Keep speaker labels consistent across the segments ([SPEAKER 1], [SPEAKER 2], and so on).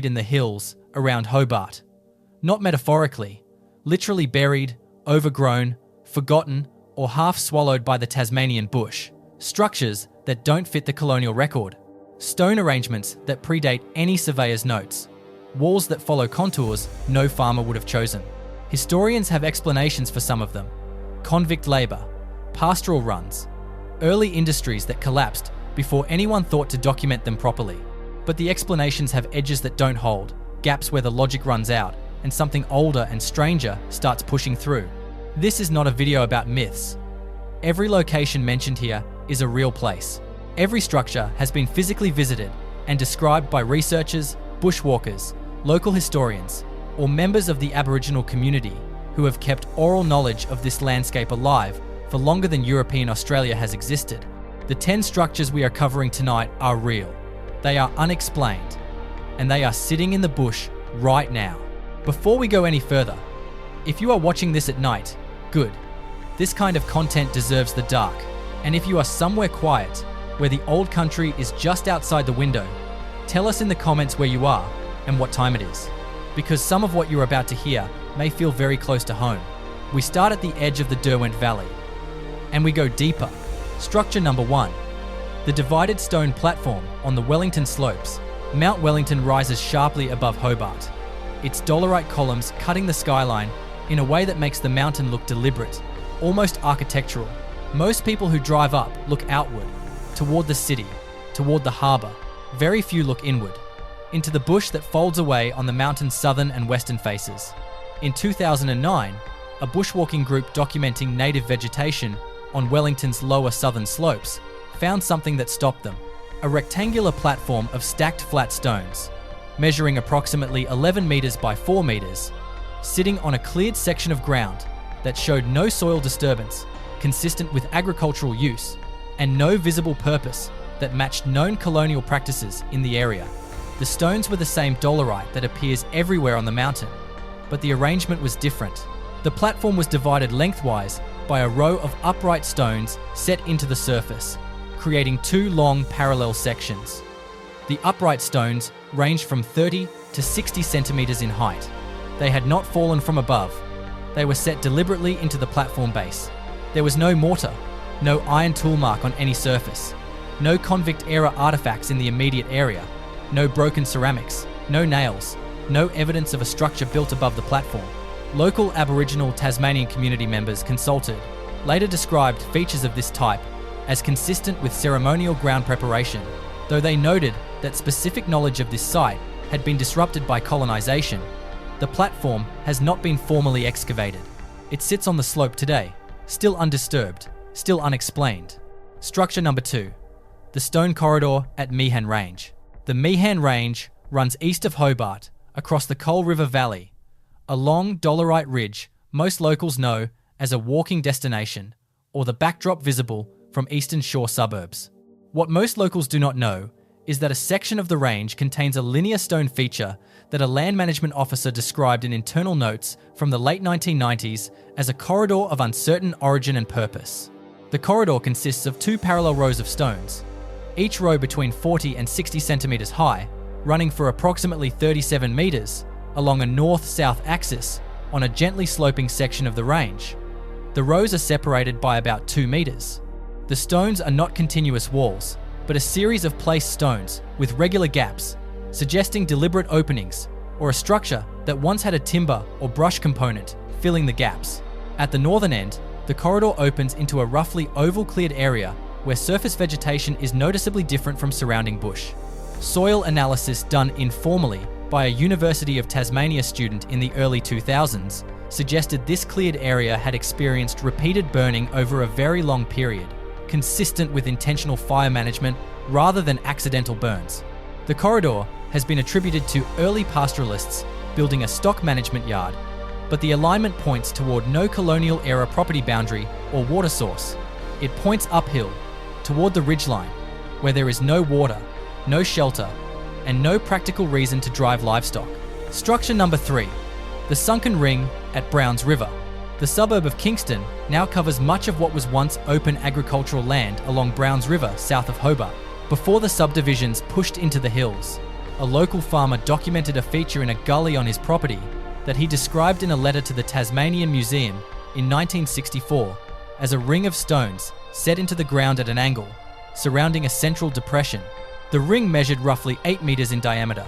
[SPEAKER 1] in the hills around Hobart. Not metaphorically, literally buried, overgrown, forgotten, or half swallowed by the Tasmanian bush. Structures that don't fit the colonial record. Stone arrangements that predate any surveyor's notes. Walls that follow contours no farmer would have chosen. Historians have explanations for some of them. Convict labour, pastoral runs, early industries that collapsed before anyone thought to document them properly. But the explanations have edges that don't hold, gaps where the logic runs out, and something older and stranger starts pushing through. This is not a video about myths. Every location mentioned here is a real place. Every structure has been physically visited and described by researchers, bushwalkers, local historians, or members of the Aboriginal community who have kept oral knowledge of this landscape alive for longer than European Australia has existed. The 10 structures we are covering tonight are real. They are unexplained, and they are sitting in the bush right now. Before we go any further, if you are watching this at night, good. This kind of content deserves the dark. And if you are somewhere quiet, where the old country is just outside the window, tell us in the comments where you are and what time it is, because some of what you're about to hear may feel very close to home. We start at the edge of the Derwent Valley, and we go deeper. Structure number 1, the divided stone platform on the Wellington slopes. Mount Wellington rises sharply above Hobart, its dolerite columns cutting the skyline in a way that makes the mountain look deliberate, almost architectural. Most people who drive up look outward, toward the city, toward the harbour. Very few look inward, into the bush that folds away on the mountain's southern and western faces. In 2009, a bushwalking group documenting native vegetation on Wellington's lower southern slopes found something that stopped them. A rectangular platform of stacked flat stones, measuring approximately 11 metres by 4 metres, sitting on a cleared section of ground that showed no soil disturbance consistent with agricultural use and no visible purpose that matched known colonial practices in the area. The stones were the same dolerite that appears everywhere on the mountain, but the arrangement was different. The platform was divided lengthwise by a row of upright stones set into the surface, creating 2 long parallel sections. The upright stones ranged from 30 to 60 centimetres in height. They had not fallen from above. They were set deliberately into the platform base. There was no mortar, no iron tool mark on any surface, no convict-era artifacts in the immediate area, no broken ceramics, no nails, no evidence of a structure built above the platform. Local Aboriginal Tasmanian community members consulted later described features of this type as consistent with ceremonial ground preparation, though they noted that specific knowledge of this site had been disrupted by colonisation. The platform has not been formally excavated. It sits on the slope today, still undisturbed, still unexplained. Structure number 2, the stone corridor at Meehan Range. The Meehan Range runs east of Hobart, across the Coal River Valley, a long dolerite ridge most locals know as a walking destination, or the backdrop visible from eastern shore suburbs. What most locals do not know is that a section of the range contains a linear stone feature that a land management officer described in internal notes from the late 1990s as a corridor of uncertain origin and purpose. The corridor consists of 2 parallel rows of stones, each row between 40 and 60 centimetres high, running for approximately 37 metres along a north-south axis on a gently sloping section of the range. The rows are separated by about 2 metres. The stones are not continuous walls, but a series of placed stones with regular gaps, suggesting deliberate openings or a structure that once had a timber or brush component filling the gaps. At the northern end, the corridor opens into a roughly oval cleared area where surface vegetation is noticeably different from surrounding bush. Soil analysis done informally by a University of Tasmania student in the early 2000s suggested this cleared area had experienced repeated burning over a very long period, consistent with intentional fire management rather than accidental burns. The corridor has been attributed to early pastoralists building a stock management yard, but the alignment points toward no colonial-era property boundary or water source. It points uphill, toward the ridgeline, where there is no water, no shelter, and no practical reason to drive livestock. Structure number 3, the sunken ring at Browns River. The suburb of Kingston now covers much of what was once open agricultural land along Browns River south of Hobart, before the subdivisions pushed into the hills. a local farmer documented a feature in a gully on his property that he described in a letter to the Tasmanian Museum in 1964 as a ring of stones set into the ground at an angle, surrounding a central depression. The ring measured roughly 8 meters in diameter.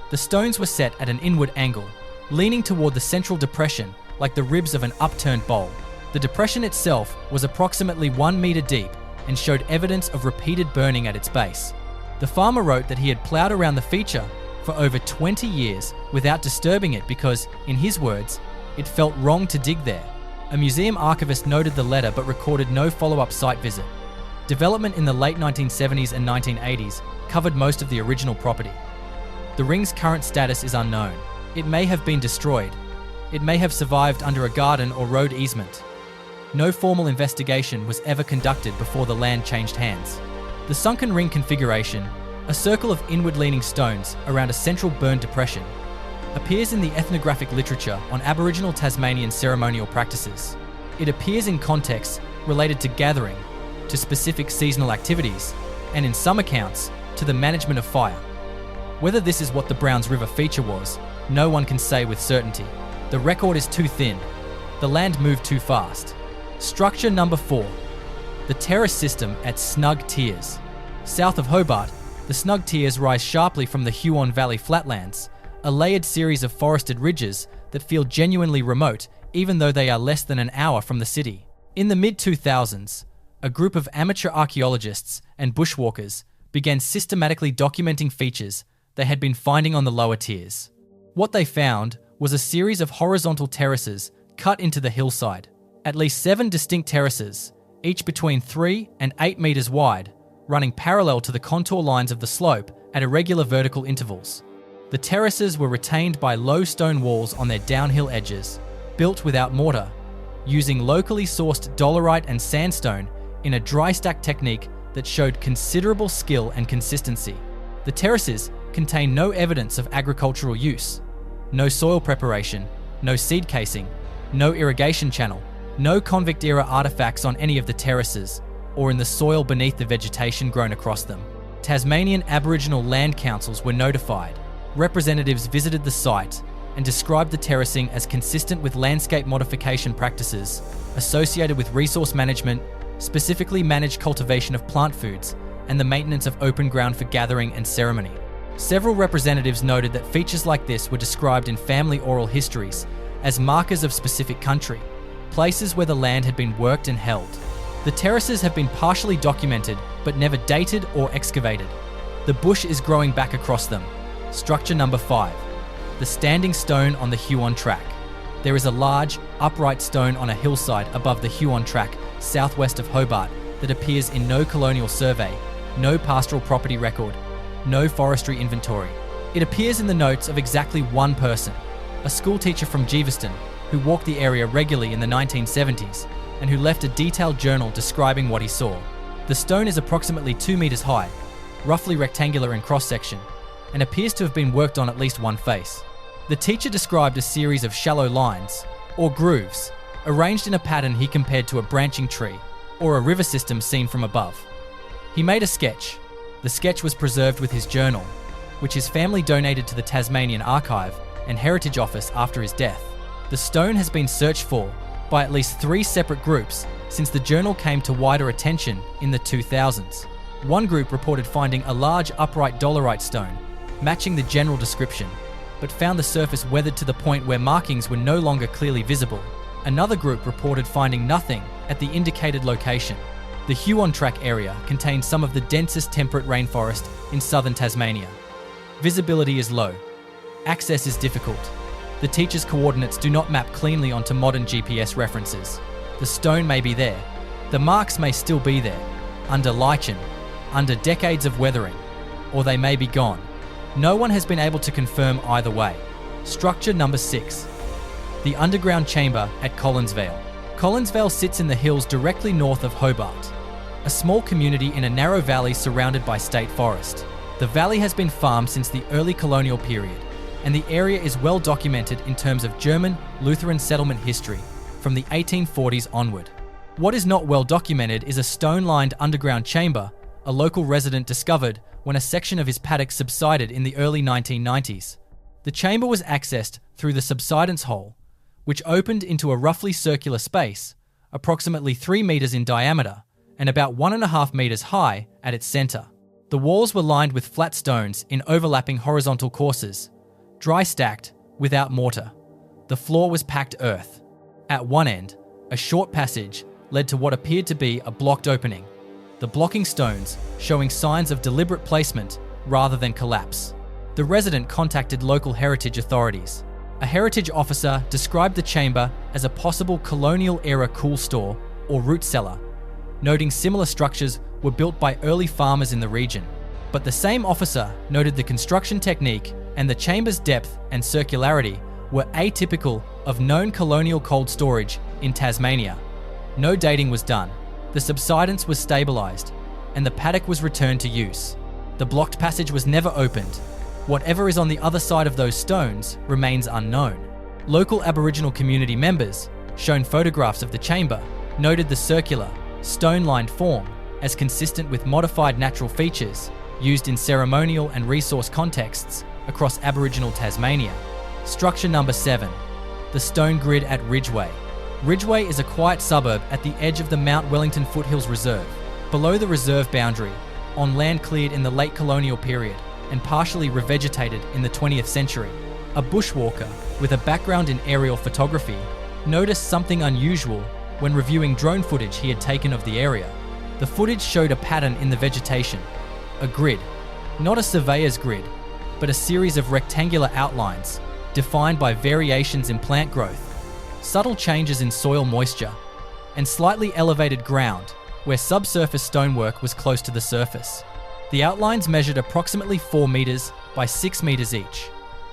[SPEAKER 1] The stones were set at an inward angle, leaning toward the central depression like the ribs of an upturned bowl. The depression itself was approximately 1 meter deep and showed evidence of repeated burning at its base. The farmer wrote that he had plowed around the feature for over 20 years without disturbing it because, in his words, it felt wrong to dig there. A museum archivist noted the letter but recorded no follow-up site visit. Development in the late 1970s and 1980s covered most of the original property. The ring's current status is unknown. It may have been destroyed. It may have survived under a garden or road easement. No formal investigation was ever conducted before the land changed hands. The sunken ring configuration, a circle of inward-leaning stones around a central burned depression, appears in the ethnographic literature on Aboriginal Tasmanian ceremonial practices. It appears in contexts related to gathering, to specific seasonal activities, and in some accounts, to the management of fire. Whether this is what the Browns River feature was, no one can say with certainty. The record is too thin. The land moved too fast. Structure number 4. The terrace system at Snug Tiers. South of Hobart, the Snug Tiers rise sharply from the Huon Valley flatlands, a layered series of forested ridges that feel genuinely remote even though they are less than an hour from the city. In the mid-2000s, a group of amateur archaeologists and bushwalkers began systematically documenting features they had been finding on the lower tiers. What they found was a series of horizontal terraces cut into the hillside. At least 7 distinct terraces, each between 3 and 8 meters wide, running parallel to the contour lines of the slope at irregular vertical intervals. The terraces were retained by low stone walls on their downhill edges, built without mortar, using locally sourced dolerite and sandstone in a dry stack technique that showed considerable skill and consistency. The terraces contain no evidence of agricultural use, no soil preparation, no seed casing, no irrigation channel, no convict-era artifacts on any of the terraces or in the soil beneath the vegetation grown across them. Tasmanian Aboriginal land councils were notified. Representatives visited the site and described the terracing as consistent with landscape modification practices associated with resource management, specifically managed cultivation of plant foods, and the maintenance of open ground for gathering and ceremony. Several representatives noted that features like this were described in family oral histories as markers of specific country, places where the land had been worked and held. The terraces have been partially documented but never dated or excavated. The bush is growing back across them. Structure number 5. The standing stone on the Huon Track. There is a large, upright stone on a hillside above the Huon Track, southwest of Hobart, that appears in no colonial survey, no pastoral property record, no forestry inventory. It appears in the notes of exactly one person, a schoolteacher from Geeveston, who walked the area regularly in the 1970s and who left a detailed journal describing what he saw. The stone is approximately 2 meters high, roughly rectangular in cross-section, and appears to have been worked on at least one face. The teacher described a series of shallow lines, or grooves, arranged in a pattern he compared to a branching tree or a river system seen from above. He made a sketch. The sketch was preserved with his journal, which his family donated to the Tasmanian Archive and Heritage Office after his death. The stone has been searched for by at least 3 separate groups since the journal came to wider attention in the 2000s. One group reported finding a large upright dolerite stone, matching the general description, but found the surface weathered to the point where markings were no longer clearly visible. Another group reported finding nothing at the indicated location. The Huon Track area contains some of the densest temperate rainforest in southern Tasmania. Visibility is low. Access is difficult. The teacher's coordinates do not map cleanly onto modern GPS references. The stone may be there. The marks may still be there, under lichen, under decades of weathering, or they may be gone. No one has been able to confirm either way. Structure number 6. The underground chamber at Collinsvale. Collinsvale sits in the hills directly north of Hobart, a small community in a narrow valley surrounded by state forest. The valley has been farmed since the early colonial period, and the area is well documented in terms of German Lutheran settlement history from the 1840s onward. What is not well documented is a stone-lined underground chamber a local resident discovered when a section of his paddock subsided in the early 1990s. The chamber was accessed through the subsidence hole, which opened into a roughly circular space, approximately 3 meters in diameter and about 1.5 meters high at its center. The walls were lined with flat stones in overlapping horizontal courses, dry stacked without mortar. The floor was packed earth. At one end, a short passage led to what appeared to be a blocked opening, the blocking stones showing signs of deliberate placement rather than collapse. The resident contacted local heritage authorities. A heritage officer described the chamber as a possible colonial-era cool store or root cellar, noting similar structures were built by early farmers in the region. But the same officer noted the construction technique and the chamber's depth and circularity were atypical of known colonial cold storage in Tasmania. No dating was done. The subsidence was stabilised, and the paddock was returned to use. The blocked passage was never opened. Whatever is on the other side of those stones remains unknown. Local Aboriginal community members, shown photographs of the chamber, noted the circular, stone-lined form as consistent with modified natural features used in ceremonial and resource contexts across Aboriginal Tasmania. Structure number 7. The stone grid at Ridgeway. Ridgeway is a quiet suburb at the edge of the Mount Wellington Foothills Reserve, below the reserve boundary, on land cleared in the late colonial period and partially revegetated in the 20th century. A bushwalker with a background in aerial photography noticed something unusual when reviewing drone footage he had taken of the area. The footage showed a pattern in the vegetation, a grid, not a surveyor's grid, but a series of rectangular outlines defined by variations in plant growth, subtle changes in soil moisture, and slightly elevated ground where subsurface stonework was close to the surface. The outlines measured approximately 4 meters by 6 meters each,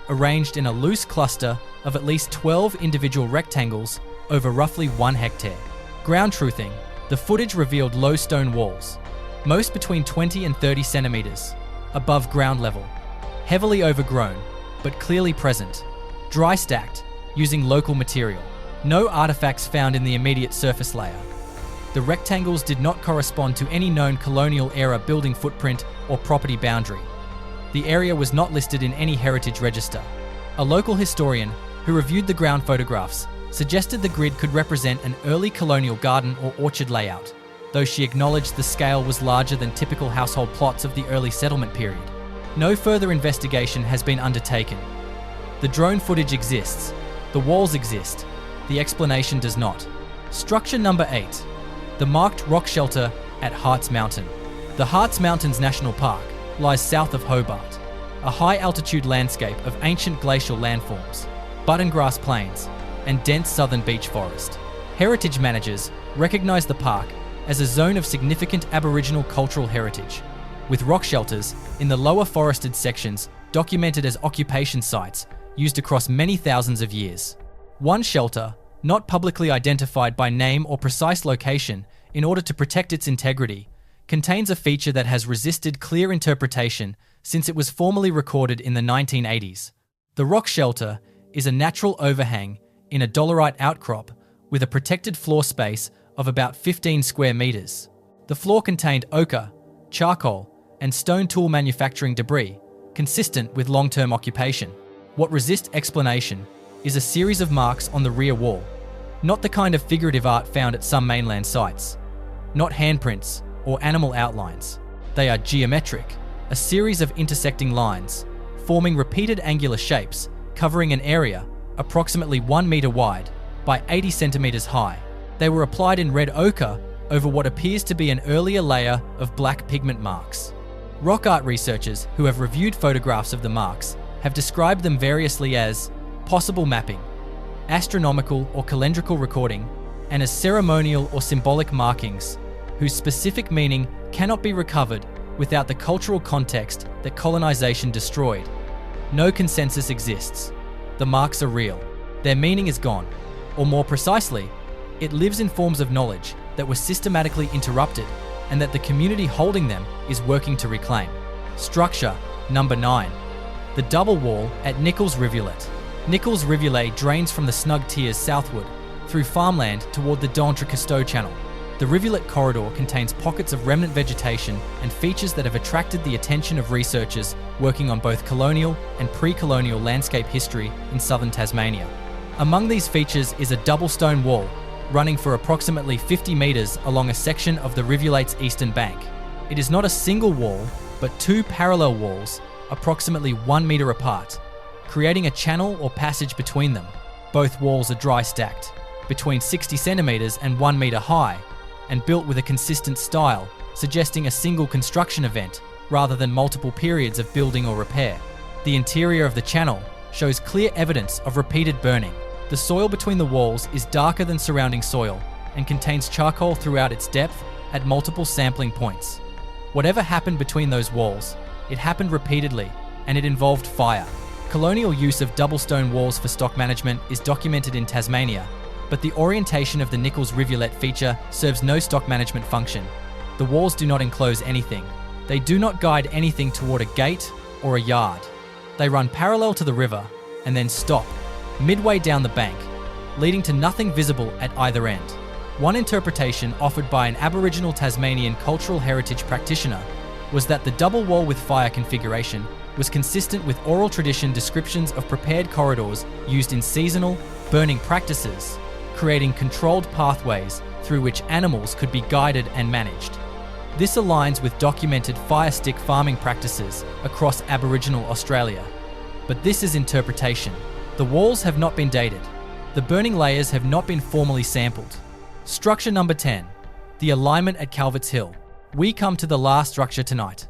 [SPEAKER 1] arranged in a loose cluster of at least 12 individual rectangles over roughly 1 hectare. Ground truthing, the footage revealed low stone walls, most between 20 and 30 centimeters above ground level, heavily overgrown, but clearly present, dry stacked, using local material. No artifacts found in the immediate surface layer. The rectangles did not correspond to any known colonial-era building footprint or property boundary. The area was not listed in any heritage register. A local historian who reviewed the ground photographs suggested the grid could represent an early colonial garden or orchard layout, though she acknowledged the scale was larger than typical household plots of the early settlement period. No further investigation has been undertaken. The drone footage exists. The walls exist. The explanation does not. Structure number 8. The marked rock shelter at Hartz Mountain. The Hartz Mountains National Park lies south of Hobart, a high-altitude landscape of ancient glacial landforms, buttongrass plains, and dense southern beech forest. Heritage managers recognise the park as a zone of significant Aboriginal cultural heritage, with rock shelters in the lower forested sections documented as occupation sites used across many thousands of years. One shelter, not publicly identified by name or precise location in order to protect its integrity, contains a feature that has resisted clear interpretation since it was formally recorded in the 1980s. The rock shelter is a natural overhang in a dolerite outcrop with a protected floor space of about 15 square meters. The floor contained ochre, charcoal, and stone tool manufacturing debris, consistent with long-term occupation. What resists explanation is a series of marks on the rear wall, not the kind of figurative art found at some mainland sites, not handprints or animal outlines. They are geometric, a series of intersecting lines, forming repeated angular shapes, covering an area approximately 1 meter wide by 80 centimeters high. They were applied in red ochre over what appears to be an earlier layer of black pigment marks. Rock art researchers who have reviewed photographs of the marks have described them variously as possible mapping, astronomical or calendrical recording, and as ceremonial or symbolic markings whose specific meaning cannot be recovered without the cultural context that colonization destroyed. No consensus exists. The marks are real. Their meaning is gone. Or more precisely, it lives in forms of knowledge that were systematically interrupted and that the community holding them is working to reclaim. Structure number 9. The double wall at Nicholls Rivulet. Nicholls Rivulet drains from the Snug Tiers southward through farmland toward the d'Entrecasteaux Channel. The rivulet corridor contains pockets of remnant vegetation and features that have attracted the attention of researchers working on both colonial and pre-colonial landscape history in southern Tasmania. Among these features is a double stone wall running for approximately 50 metres along a section of the rivulet's eastern bank. It is not a single wall, but two parallel walls, approximately 1 metre apart, creating a channel or passage between them. Both walls are dry stacked, between 60 centimetres and 1 metre high, and built with a consistent style, suggesting a single construction event rather than multiple periods of building or repair. The interior of the channel shows clear evidence of repeated burning. The soil between the walls is darker than surrounding soil and contains charcoal throughout its depth at multiple sampling points. Whatever happened between those walls, it happened repeatedly, and it involved fire. Colonial use of double stone walls for stock management is documented in Tasmania, but the orientation of the Nicholls Rivulet feature serves no stock management function. The walls do not enclose anything. They do not guide anything toward a gate or a yard. They run parallel to the river and then stop midway down the bank, leading to nothing visible at either end. One interpretation offered by an Aboriginal Tasmanian cultural heritage practitioner was that the double wall with fire configuration was consistent with oral tradition descriptions of prepared corridors used in seasonal burning practices, creating controlled pathways through which animals could be guided and managed. This aligns with documented fire stick farming practices across Aboriginal Australia. But this is interpretation. The walls have not been dated. The burning layers have not been formally sampled. Structure number 10, the alignment at Calvert's Hill. We come to the last structure tonight,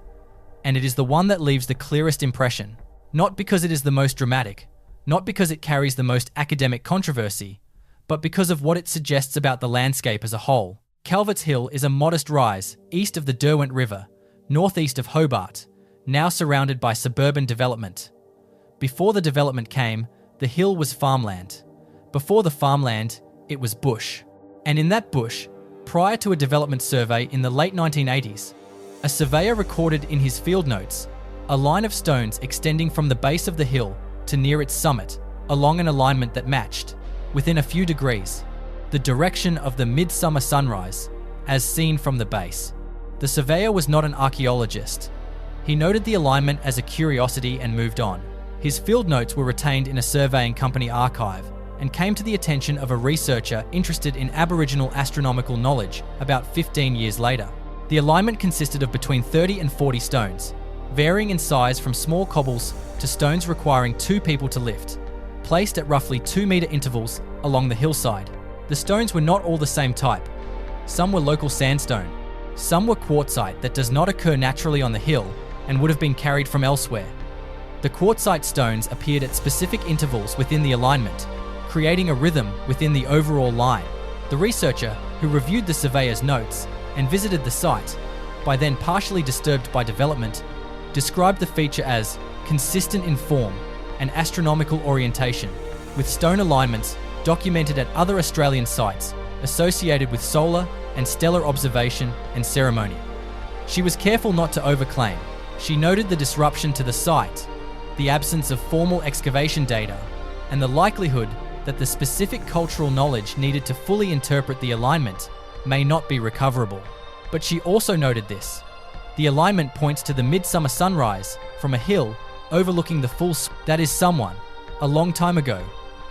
[SPEAKER 1] and it is the one that leaves the clearest impression. Not because it is the most dramatic, not because it carries the most academic controversy, but because of what it suggests about the landscape as a whole. Calvert's Hill is a modest rise east of the Derwent River, northeast of Hobart, now surrounded by suburban development. Before the development came, the hill was farmland. Before the farmland, it was bush. And in that bush, prior to a development survey in the late 1980s, a surveyor recorded in his field notes a line of stones extending from the base of the hill to near its summit, along an alignment that matched, within a few degrees, the direction of the midsummer sunrise, as seen from the base. The surveyor was not an archaeologist. He noted the alignment as a curiosity and moved on. His field notes were retained in a surveying company archive and came to the attention of a researcher interested in Aboriginal astronomical knowledge about 15 years later. The alignment consisted of between 30 and 40 stones, varying in size from small cobbles to stones requiring 2 people to lift, placed at roughly 2-metre intervals along the hillside. The stones were not all the same type. Some were local sandstone. Some were quartzite that does not occur naturally on the hill and would have been carried from elsewhere. The quartzite stones appeared at specific intervals within the alignment, creating a rhythm within the overall line. The researcher, who reviewed the surveyor's notes and visited the site, by then partially disturbed by development, described the feature as consistent in form and astronomical orientation, with stone alignments documented at other Australian sites associated with solar and stellar observation and ceremony. She was careful not to overclaim. She noted the disruption to the site, the absence of formal excavation data, and the likelihood that the specific cultural knowledge needed to fully interpret the alignment may not be recoverable. But she also noted this. The alignment points to the midsummer sunrise from a hill overlooking the full that is someone, a long time ago,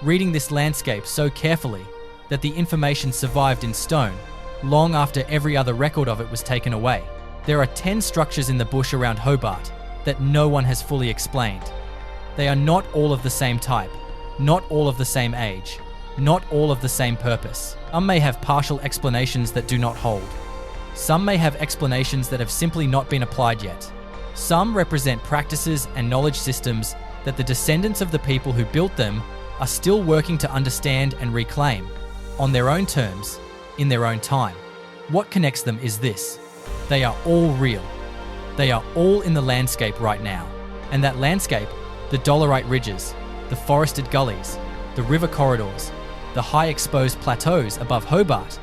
[SPEAKER 1] reading this landscape so carefully that the information survived in stone long after every other record of it was taken away. There are 10 structures in the bush around Hobart that no one has fully explained. They are not all of the same type, not all of the same age, not all of the same purpose. Some may have partial explanations that do not hold. Some may have explanations that have simply not been applied yet. Some represent practices and knowledge systems that the descendants of the people who built them are still working to understand and reclaim, on their own terms, in their own time. What connects them is this: they are all real. They are all in the landscape right now. And that landscape, the dolerite ridges, the forested gullies, the river corridors, the high exposed plateaus above Hobart,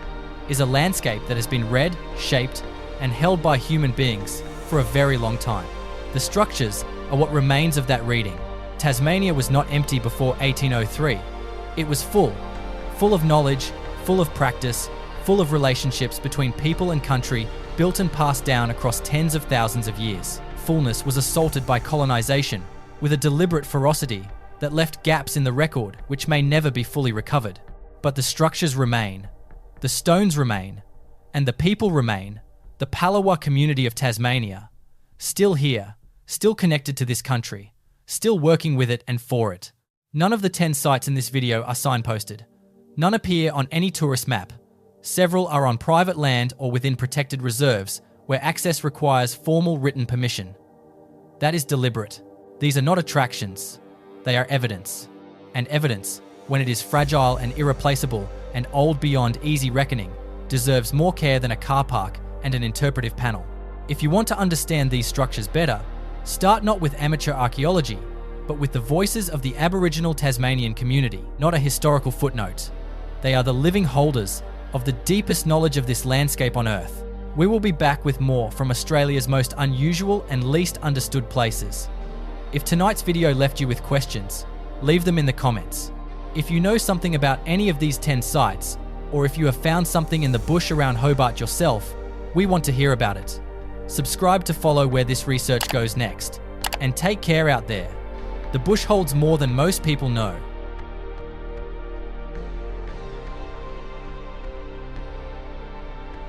[SPEAKER 1] is a landscape that has been read, shaped, and held by human beings for a very long time. The structures are what remains of that reading. Tasmania was not empty before 1803. It was full of knowledge, full of practice, full of relationships between people and country, built and passed down across tens of thousands of years. Fullness was assaulted by colonization with a deliberate ferocity that left gaps in the record which may never be fully recovered. But the structures remain, the stones remain, and the people remain. The Palawa community of Tasmania, still here, still connected to this country, still working with it and for it. None of the 10 sites in this video are signposted. None appear on any tourist map. Several are on private land or within protected reserves where access requires formal written permission. That is deliberate. These are not attractions. They are evidence. And evidence, when it is fragile and irreplaceable and old beyond easy reckoning, deserves more care than a car park and an interpretive panel. If you want to understand these structures better, start not with amateur archaeology, but with the voices of the Aboriginal Tasmanian community, not a historical footnote. They are the living holders of the deepest knowledge of this landscape on Earth. We will be back with more from Australia's most unusual and least understood places. If tonight's video left you with questions, leave them in the comments. If you know something about any of these 10 sites, or if you have found something in the bush around Hobart yourself, we want to hear about it. Subscribe to follow where this research goes next. And take care out there. The bush holds more than most people know.